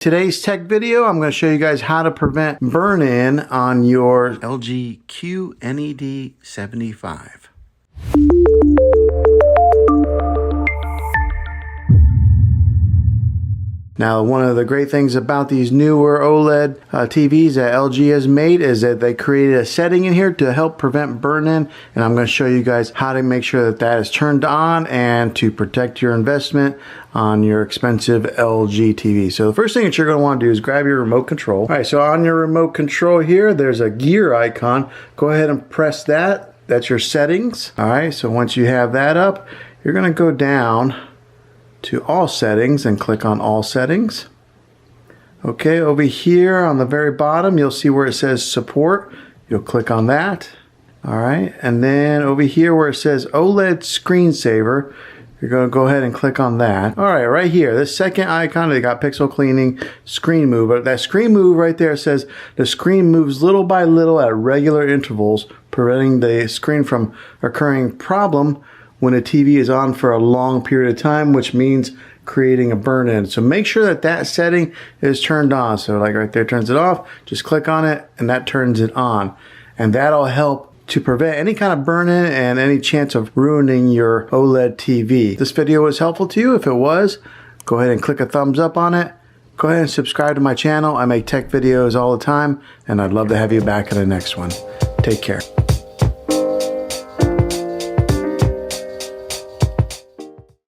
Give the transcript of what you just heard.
Today's tech video, I'm going to show you guys how to prevent burn-in on your LG QNED75. Now, one of the great things about these newer OLED TVs that LG has made is that they created a setting in here to help prevent burn-in, and I'm going to show you guys how to make sure that that is turned on and to protect your investment on your expensive LG TV. So the first thing that you're going to want to do is grab your remote control. All right, so on your remote control here, there's a gear icon. Go ahead and press that. That's your settings. All right, so once you have that up, you're going to go down to all settings and click on all settings. Okay, over here on the very bottom you'll see where it says support. You'll click on that. All right, and then over here where it says OLED screensaver, you're going to go ahead and click on that. All right, right here, this second icon, they got pixel cleaning, screen move. But that screen move right there says the screen moves little by little at regular intervals, preventing the screen from occurring problem when a TV is on for a long period of time, which means creating a burn-in. So make sure that that setting is turned on. So like right there, turns it off, just click on it and that turns it on. And that'll help to prevent any kind of burn-in and any chance of ruining your OLED TV. If this video was helpful to you. If it was, go ahead and click a thumbs up on it. Go ahead and subscribe to my channel. I make tech videos all the time and I'd love to have you back in the next one. Take care.